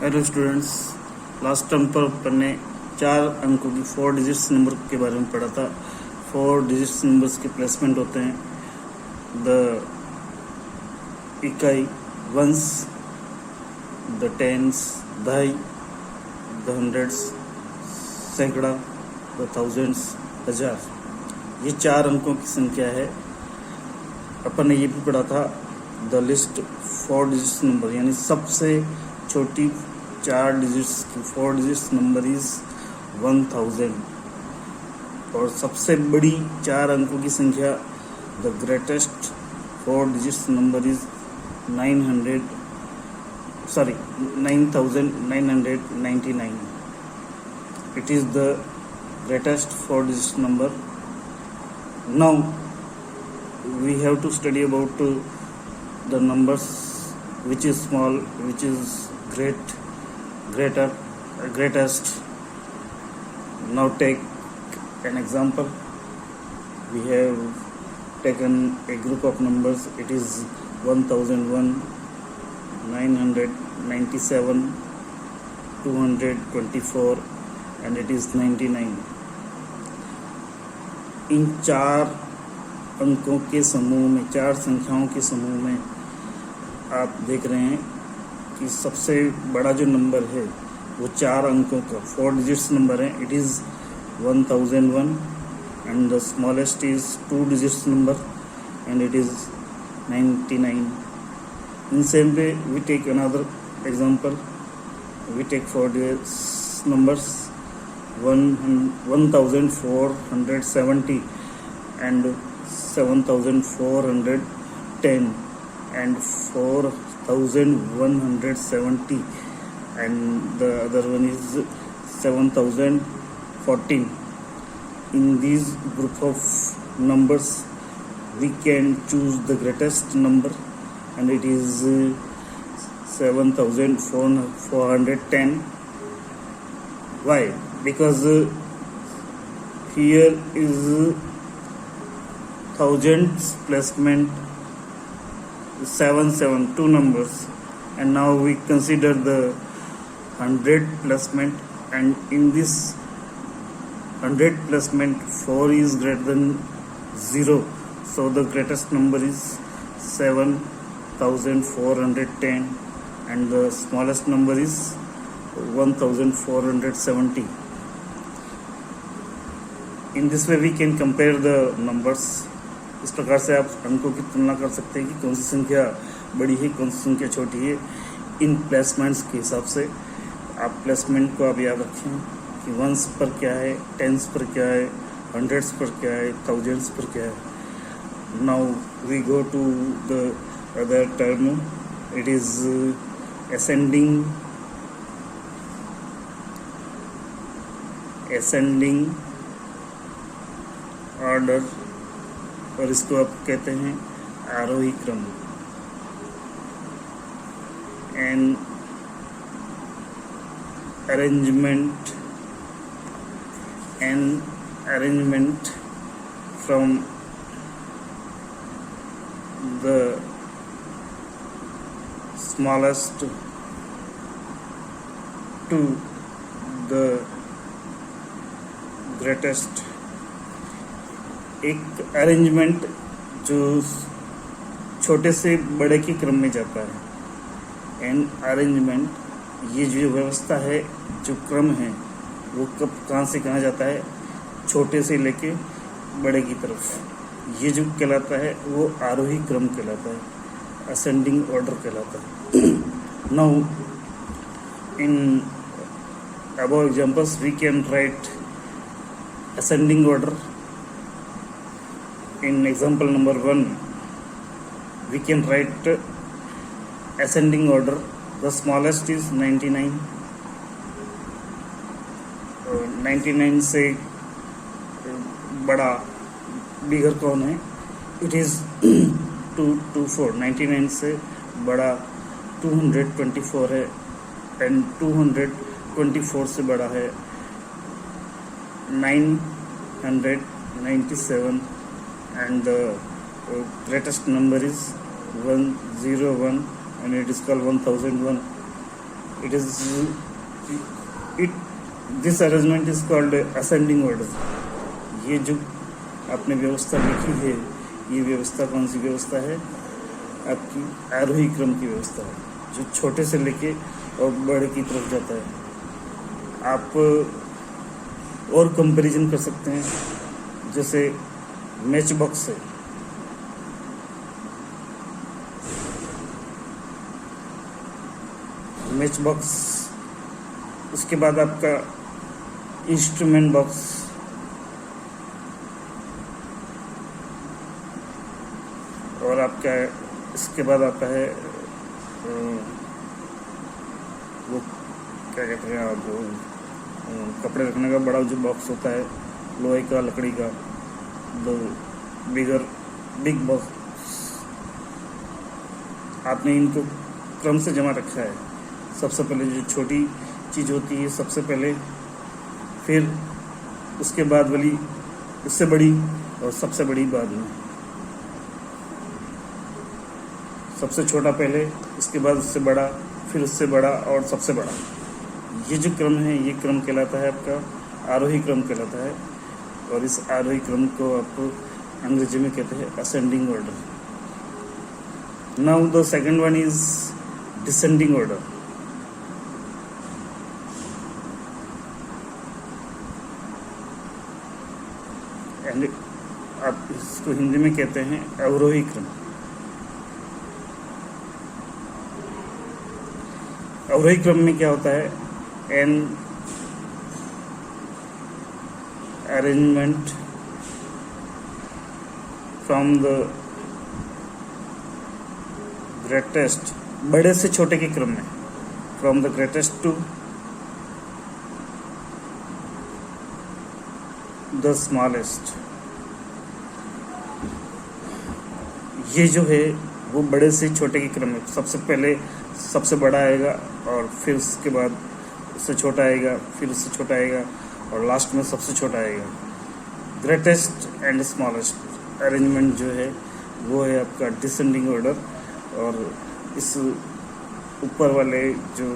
Hello students, last term पर अपन ने 4 अंकों की 4 डिजिट्स नंबर के बारे में पढ़ा था। 4 डिजिट्स नंबर्स के प्लेसमेंट होते हैं द इकाई, वंस, द टेंस, दहाई, द हंड्रेड्स, सैकड़ा, द थाउजेंड्स, हजार। ये 4 अंकों की संख्या है। अपन ने ये भी पढ़ा था द लिस्ट 4 डिजिट्स नंबर, यानी सबसे छोटी 4 डिजिट्स की 4 डिजिट्स नंबर इज 1000 और सबसे बड़ी 4 अंकों की संख्या the greatest 4 digits number is 9999. It is the greatest 4 digit number. Now we have to study about the numbers which is small, which is greatest. Now take an example. We have taken a group of numbers. It is 1001, 997, 224 and it is 99. इन 4 अंकों के समूह में, 4 संख्याओं के समूह में आप देख रहे हैं कि सबसे बड़ा जो नंबर है वो 4 अंकों का 4 डिजिट्स नंबर है. It is 1001 and the smallest is 2 digits number and it is 99. In same way we take another example. We take 4 numbers 1470 and 7410 and 4170 and the other one is 7014. In these group of numbers we can choose the greatest number and it is 7410. Why? Because here is thousands placement 2 numbers, and now we consider the 100 placement, and in this 100 placement 4 is greater than 0, so the greatest number is 7410 and the smallest number is 1470. In this way we can compare the numbers. इस प्रकार से आप अंकों की तुलना कर सकते हैं कि कौन सी संख्या बड़ी है, कौन सी संख्या छोटी है. इन प्लेसमेंट्स के हिसाब से आप प्लेसमेंट को आप याद रखें कि वंस पर क्या है, टेंस पर क्या है, हंड्रेड्स पर क्या है, थाउजेंड्स पर क्या है. Now we go to the other term. It is ascending order, और इसको आप कहते हैं आरोही क्रम. An arrangement from the smallest to the greatest. एक अरेंजमेंट जो छोटे से बड़े के क्रम में जाता है. एन अरेंजमेंट, ये जो व्यवस्था है, जो क्रम है, वो कब कहाँ से कहाँ जाता है, छोटे से लेके बड़े की तरफ. ये जो कहलाता है वो आरोही क्रम कहलाता है, असेंडिंग ऑर्डर कहलाता है. Now in above examples we can write ascending order. In example number 1 we can write ascending order. The smallest is 99. 99 से बड़ा बिगर कौन है? It is 224. 99 से बड़ा 224 है एंड 224 से बड़ा है 997 and the greatest number is 101 and it is called 1001. It is it this arrangement is called ascending order. ये जो आपने व्यवस्था लिखी है, ये व्यवस्था कौन सी व्यवस्था है? आपकी आरोही क्रम की व्यवस्था है, जो छोटे से लेके और बड़े की तरफ जाता है। आप और कंपैरिजन कर सकते हैं, जैसे मैच बॉक्स है, मैच बॉक्स, उसके बाद आपका इंस्ट्रूमेंट बॉक्स, और आपका इसके बाद आता है वो क्या कहते हैं आप, कपड़े रखने का बड़ा जो बॉक्स होता है, लोहे का, लकड़ी का, बिग बॉक्स। आपने इनको क्रम से जमा रखा है। सबसे पहले जो छोटी चीज़ होती है सबसे पहले, फिर उसके बाद वाली उससे बड़ी, और सबसे बड़ी बाद में। सबसे छोटा पहले, उसके बाद उससे बड़ा, फिर उससे बड़ा और सबसे बड़ा। ये जो क्रम है, ये क्रम कहलाता है आपका आरोही क्रम कहलाता है। और इस आरोही क्रम को आप अंग्रेजी में कहते हैं ascending order. Now the second one is descending order. And आप इसको हिंदी में कहते हैं अवरोही क्रम। अवरोही क्रम में क्या होता है? An arrangement from the greatest, बड़े से छोटे के क्रम में, from the greatest to the smallest. ये जो है वो बड़े से छोटे के क्रम में, सबसे पहले सबसे बड़ा आएगा, और फिर उसके बाद उससे छोटा आएगा, फिर उससे छोटा आएगा, और लास्ट में सबसे छोटा आएगा। ग्रेटेस्ट एंड स्मॉलेस्ट अरेंजमेंट जो है वो है आपका डिसेंडिंग ऑर्डर। और इस ऊपर वाले जो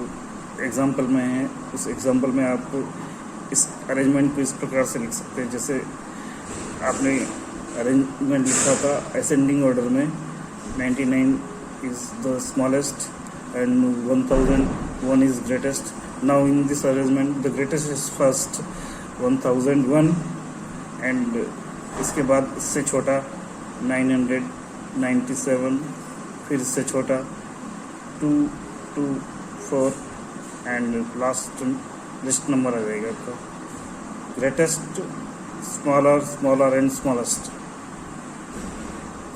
एग्जाम्पल में है, उस एग्जाम्पल में आप इस अरेंजमेंट को इस प्रकार से लिख सकते हैं। जैसे आपने अरेंजमेंट लिखा था असेंडिंग ऑर्डर में, 99 is the smallest and 1001 is greatest. Now in this arrangement the greatest is first 1001, and इसके बाद इससे छोटा 997, फिर इससे छोटा 224, एंड लास्ट लिस्ट नंबर आ जाएगा आपका ग्रेटेस्ट, स्मॉलर एंड स्मॉलेस्ट।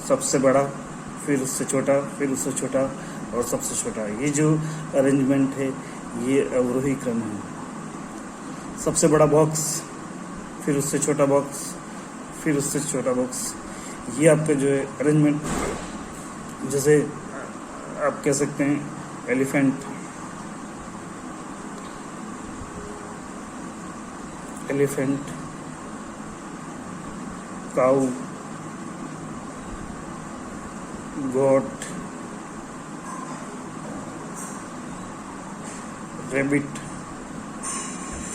सबसे बड़ा, फिर उससे छोटा, फिर उससे छोटा और सबसे छोटा। ये जो अरेंजमेंट है ये अवरोही क्रम है। सबसे बड़ा बॉक्स, फिर उससे छोटा बॉक्स, फिर उससे छोटा बॉक्स। ये आपका जो है अरेंजमेंट, जैसे आप कह सकते हैं एलिफेंट, काऊ, गोट, रैबिट।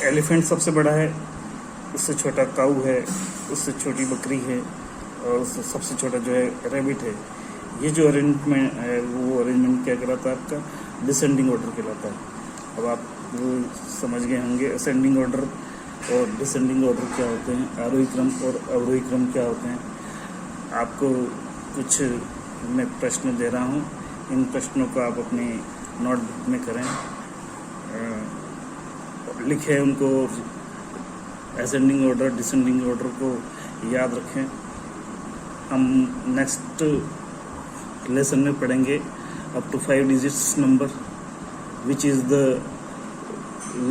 एलिफेंट सबसे बड़ा है, उससे छोटा काऊ है, उससे छोटी बकरी है, और उससे सबसे छोटा जो है रैबिट है। ये जो अरेंजमेंट है वो अरेंजमेंट क्या कहलाता है? आपका डिसेंडिंग ऑर्डर कहलाता है। अब आप वो समझ गए होंगे असेंडिंग ऑर्डर और डिसेंडिंग ऑर्डर क्या होते हैं, आरोही क्रम और अवरोही क्रम क्या होते हैं। आपको कुछ मैं प्रश्न दे रहा हूँ, इन प्रश्नों को आप अपनी नोटबुक में करें, लिखें उनको, असेंडिंग ऑर्डर डिसेंडिंग ऑर्डर को याद रखें। हम नेक्स्ट लेसन में पढ़ेंगे up to 5 digits number, which is the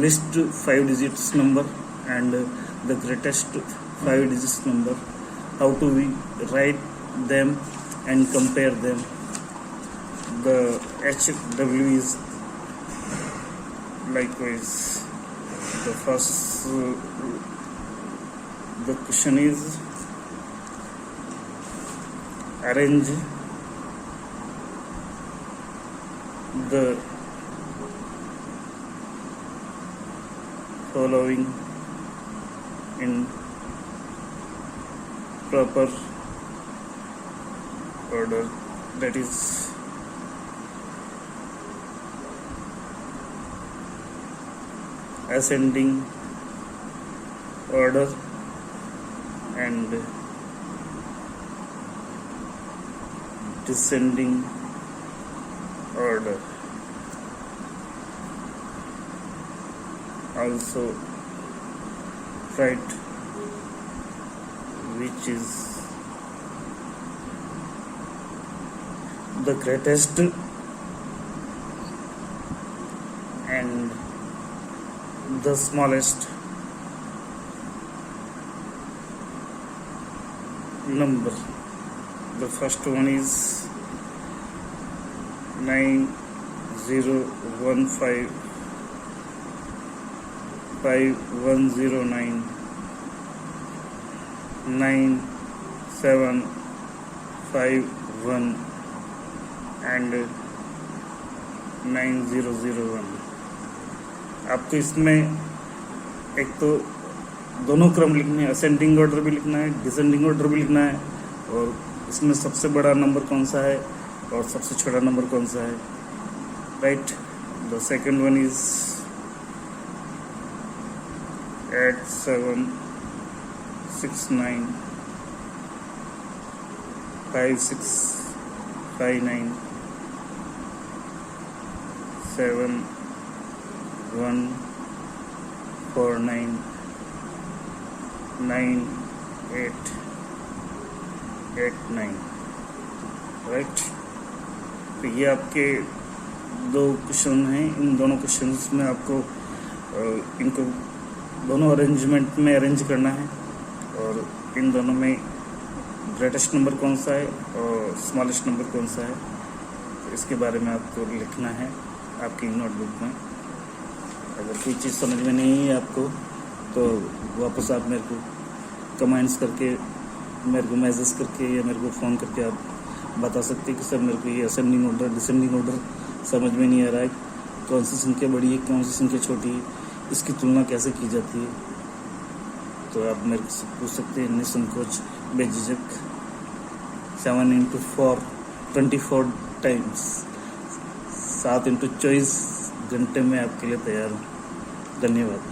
list 5 digits number and the greatest 5 digits number, how to we write them and compare them. The HW is likewise. The first the question is arrange the following in proper order, that is ascending order and descending order. Also write which is the greatest and the smallest number. The first one is 9015 5109 9751 and 9001. आपको इसमें एक तो दोनों क्रम लिखने हैं, ascending order भी लिखना है, डिसेंडिंग ऑर्डर भी लिखना है, और इसमें सबसे बड़ा नंबर कौन सा है और सबसे छोटा नंबर कौन सा है. Right. The second one is 8769 5659 7149 9889. Right. तो ये आपके दो क्वेश्चन हैं. इन दोनों क्वेश्चंस में आपको इनको दोनों अरेंजमेंट में अरेंज करना है, और इन दोनों में ग्रेटेस्ट नंबर कौन सा है और स्मॉलेस्ट नंबर कौन सा है, तो इसके बारे में आपको लिखना है आपकी नोटबुक में. अगर कोई चीज़ समझ में नहीं है आपको तो वापस आप मेरे को कमेंट्स करके, मेरे को मैसेज करके या मेरे को फ़ोन करके आप बता सकते हैं कि सर मेरे को ये असेंडिंग ऑर्डर डिसेंडिंग ऑर्डर समझ में नहीं आ रहा है, कौन सी संख्या बड़ी है कौन सी संख्या छोटी है, इसकी तुलना कैसे की जाती है. तो आप मेरे को पूछ सकते हैं निसंकोच बेझिझक. 7 into 4 24 टाइम्स 7 into 24 घंटे में आपके लिए तैयार हूँ. धन्यवाद.